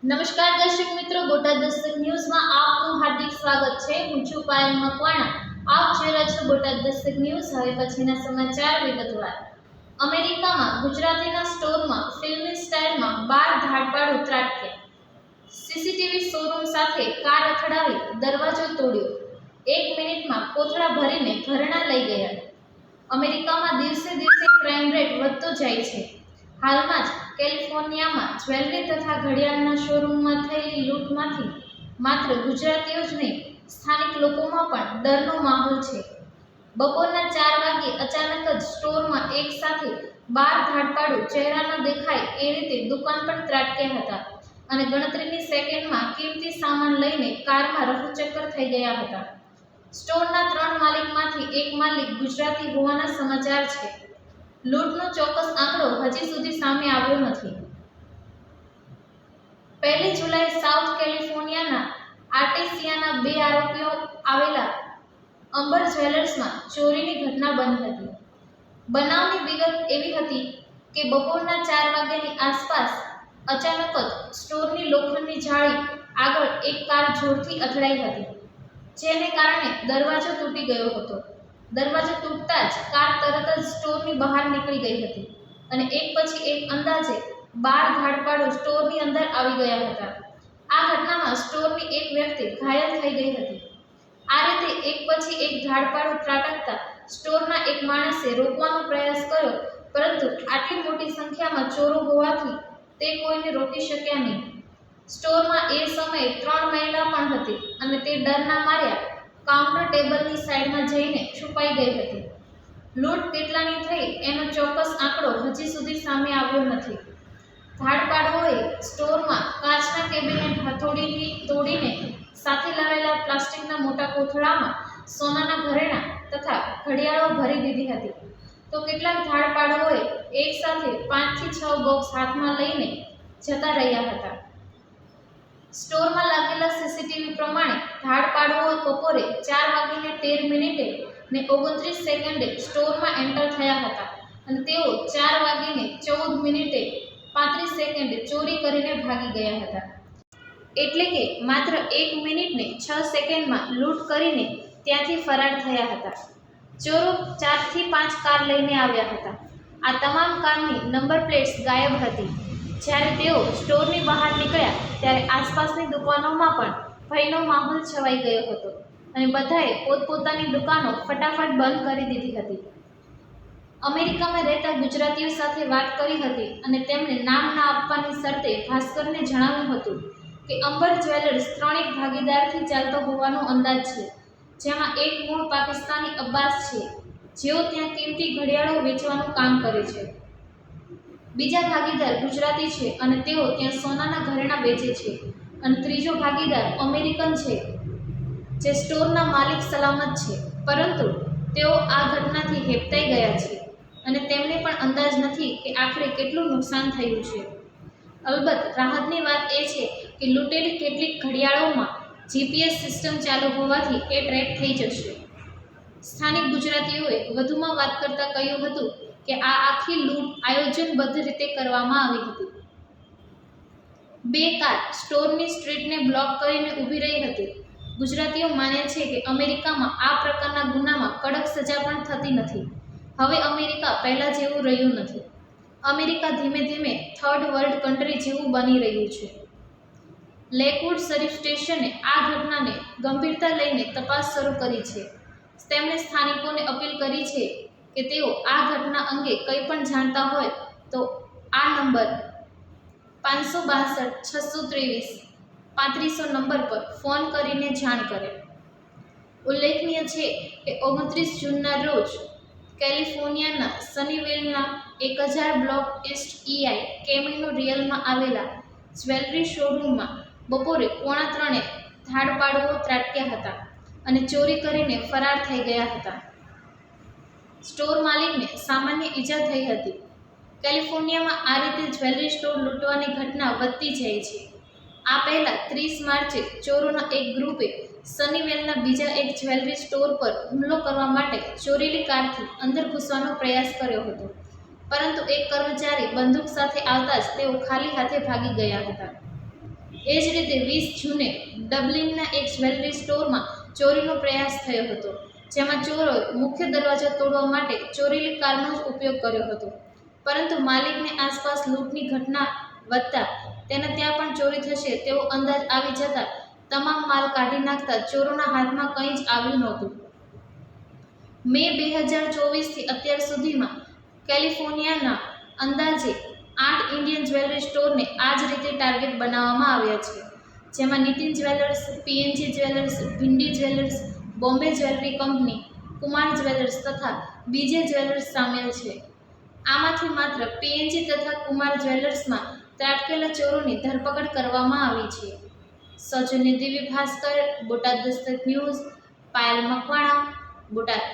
નમસ્કાર દર્શક મિત્રો, બોટાદ દસ્તક ન્યૂઝમાં આપનું હાર્દિક સ્વાગત છે. હું છું પાયલ મકવાણા. આપ જોઈ રહ્યા છો બોટાદ દસ્તક ન્યૂઝ. હવે પછીના સમાચાર વિગતવાર. અમેરિકામાં ગુજરાતીના સ્ટોરમાં ફિલ્મી સ્ટાઇલમાં 12 ધાડપાડુ ત્રાટક્યા. સીસીટીવી શોરૂમ સાથે કાર અથડાવી દરવાજો તોડ્યો. 1 મિનિટમાં કોથળા ભરીને ઘરેણાં લઈ ગયા. અમેરિકામાં દિવસે દિવસે ક્રાઇમ રેટ વધતો જાય છે. હાલમાં જ કેલિફોર્નિયામાં જ્વેલરી તથા ઘડિયાળના શોરૂમમાં થયેલી લૂંટમાંથી માત્ર ગુજરાતીઓ જ નહીં, સ્થાનિક લોકોમાં પણ ડરનો માહોલ છે. બપોરના 4 વાગ્યે અચાનક જ સ્ટોરમાં એક સાથે 12 ધાડપાડુ ચહેરા ન દેખાય એ રીતે દુકાન પર ત્રાટક્યા હતા અને ગણતરીની સેકન્ડમાં કિંમતી સામાન લઈને કારમાં રફુચક્કર થઈ ગયા હતા. સ્ટોરના 3 માલિકમાંથી એક માલિક ગુજરાતી હોવાના સમાચાર છે. લૂંટનો ચોક્કસ આંકડો હજી સુધી સામે આવ્યો નથી. 1 જુલાઈ સાઉથ કેલિફોર્નિયાના આર્ટેસિયાના 2 આરોપીઓ આવેલા અંબર જ્વેલર્સમાં ચોરીની ઘટના બની હતી. બનાવની વિગત એવી હતી કે બપોરના 4 વાગ્યાની આસપાસ અચાનક જ સ્ટોરની લોખંડની જાળી આગળ એક કાર જોરથી અથડાઈ હતી, જેને કારણે દરવાજો તૂટી ગયો હતો. દરવાજો તૂટતા જ કાર તરત જ સ્ટોરની બહાર નીકળી ગઈ હતી અને એક પછી એક અંદાજે 12 ધાડપાડુ સ્ટોરની અંદર આવી ગયા હતા. આ ઘટનામાં સ્ટોરની એક વ્યક્તિ ઘાયલ થઈ ગઈ હતી. આ રીતે એક પછી એક ધાડપાડુ ત્રાટકતા સ્ટોરના એક માણસે રોકવાનો પ્રયાસ કર્યો, પરંતુ આટલી મોટી સંખ્યામાં ચોરો હોવાથી તે કોઈને રોકી શક્યા નહીં. સ્ટોરમાં એ સમયે 3 મહિલા પણ હતી અને તે ડરના માર્યા કાઉન્ટર ટેબલની સાઈડમાં જઈને છુપાઈ ગઈ હતી. લૂંટ કેટલાની થઈ એનો ચોક્કસ આંકડો હજી સુધી સામે આવ્યો નથી. ધાડપાડુઓએ સ્ટોરમાં કાચના કેબિનેટ હથોડીથી તોડીને સાથે લાવેલા પ્લાસ્ટિકના મોટા કોથળામાં સોનાના ઘરેણાં તથા ઘડિયાળો ભરી દીધી હતી, તો કેટલાક ધાડપાડુઓએ એક સાથે 5 થી 6 બોક્સ હાથમાં લઈને જતા રહ્યા હતા. સ્ટોરમાં લાગેલા સીસીટીવી પ્રમાણે ધાડપાડુઓ બપોરે 4:13 ને 29 સેકન્ડે સ્ટોરમાં એન્ટર થયા હતા અને તેઓ 4:14 35 સેકન્ડે ચોરી કરીને ભાગી ગયા હતા. એટલે કે માત્ર 1 મિનિટ ને 6 સેકન્ડમાં લૂંટ કરીને ત્યાંથી ફરાર થયા હતા. ચોરો 4 થી 5 કાર લઈને આવ્યા હતા. આ તમામ કારની નંબર પ્લેટ્સ ગાયબ હતી. જ્યારે તેઓ સ્ટોરની બહાર નીકળ્યા ત્યારે આસપાસની દુકાનોમાં પણ ભયનો માહોલ છવાઈ ગયો હતો અને બધાએ પોતપોતાની દુકાનો ફટાફટ બંધ કરી દીધી હતી. અમેરિકામાં રહેતા ગુજરાતીઓ સાથે વાત કરી હતી અને તેમણે નામ ના આપવાની શરતે ભાસ્કરને જણાવ્યું હતું કે અંબર જ્વેલર્સ 3 ભાગીદારથી ચાલતો હોવાનો અંદાજ છે, જેમાં એક મૂળ પાકિસ્તાની અબ્બાસ છે, જેઓ ત્યાં કિંમતી ઘડિયાળો વેચવાનું કામ કરે છે. બીજા ભાગીદાર ગુજરાતી છે અને તેઓ ત્યાં સોનાના ઘરેણાં વેચે છે અને ત્રીજો ભાગીદાર અમેરિકન છે, જે સ્ટોરના માલિક સલામત છે, પરંતુ તેઓ આ ઘટનાથી હેબતાઈ ગયા છે અને તેમને પણ અંદાજ નથી કે આખરે કેટલું નુકસાન થયું છે. અલબત્ત રાહતની વાત એ છે કે લૂંટેલી કેટલીક ઘડિયાળોમાં જીપીએસ સિસ્ટમ ચાલુ હોવાથી એ ટ્રેક થઈ જશે. સ્થાનિક ગુજરાતીઓએ વધુમાં વાત કરતાં કહ્યું હતું કે આ આખી લૂંટ આયોજનબદ્ધ રીતે કરવામાં આવી હતી. 2 કાર સ્ટોરની સ્ટ્રીટને બ્લોક કરીને ઊભી રહી હતી. ગુજરાતીઓ માને છે કે અમેરિકામાં આ પ્રકારના ગુનામાં કડક સજા પણ થતી નથી. હવે અમેરિકા પહેલાં જેવું રહ્યું નથી. અમેરિકા ધીમે ધીમે થર્ડ વર્લ્ડ કન્ટ્રી જેવું બની રહ્યું છે. લેકવુડ શરીફ સ્ટેશને આ ઘટનાને ગંભીરતા લઈને તપાસ શરૂ કરી છે. તેમણે સ્થાનિકોને અપીલ કરી છે કે તેઓ આ ઘટના અંગે કંઈ પણ જાણતા હોય તો આ નંબર 562-623-3500 નંબર પર ફોન કરીને જાણ કરે. ઉલ્લેખનીય છે કે 29 જૂનના રોજ કેલિફોર્નિયાના સનીવેલના 1000 બ્લોક ઈસ્ટ EI કેમિનો રિયલમાં આવેલા જ્વેલરી શોરૂમમાં બપોરે 2:45 ધાડપાડુઓ ત્રાટક્યા હતા અને ચોરી કરીને ફરાર થઈ ગયા હતા. સ્ટોર માલિકને સામાન્ય ઈજા થઈ હતી. કેલિફોર્નિયામાં આ રીતે જ્વેલરી સ્ટોર લૂંટવાની ઘટના વધતી જાય છે. આ પહેલાં 30 માર્ચે ચોરોના એક ગ્રુપે સનીવેલના બીજા એક જ્વેલરી સ્ટોર પર હુમલો કરવા માટે ચોરેલી કારથી અંદર ઘૂસવાનો પ્રયાસ કર્યો હતો, પરંતુ એક કર્મચારી બંદૂક સાથે આવતા જ તેઓ ખાલી હાથે ભાગી ગયા હતા. એ જ રીતે 20 જૂને ડબલિનના એક જ્વેલરી સ્ટોરમાં ચોરીનો પ્રયાસ થયો હતો, જેમાં ચોરોએ મુખ્ય દરવાજો તોડવા માટે ચોરેલી કારનો જ ઉપયોગ કર્યો હતો. પરંતુ માલિકને આસપાસ લૂંટની ઘટના વધતા તેને ત્યાં પણ ચોરી થશે તેવો અંદાજ આવી જતા તમામ માલ કાઢી નાખતા ચોરોના હાથમાં કંઈ જ આવ્યું નહોતું. મે 2024થી અત્યાર સુધીમાં કેલિફોર્નિયાના અંદાજે 8 ઇન્ડિયન જ્વેલરી સ્ટોરને આ જ રીતે ટાર્ગેટ બનાવવામાં આવ્યા છે, જેમાં Nitin jewellers, PNG jewellers, Bhindi jewellers, Bombay jewellery company, Kumar jewellers તથા બીજે જ્વેલર્સ સામેલ છે. આમાંથી માત્ર પીએનજી તથા કુમાર જ્વેલર્સમાં ત્રાટકેલા ચોરોની ધરપકડ કરવામાં આવી છે. સૌજન્ય દિવ્ય ભાસ્કર, બોટાદ દસ્તક ન્યૂઝ, પાયલ મકવાણા, બોટાદ.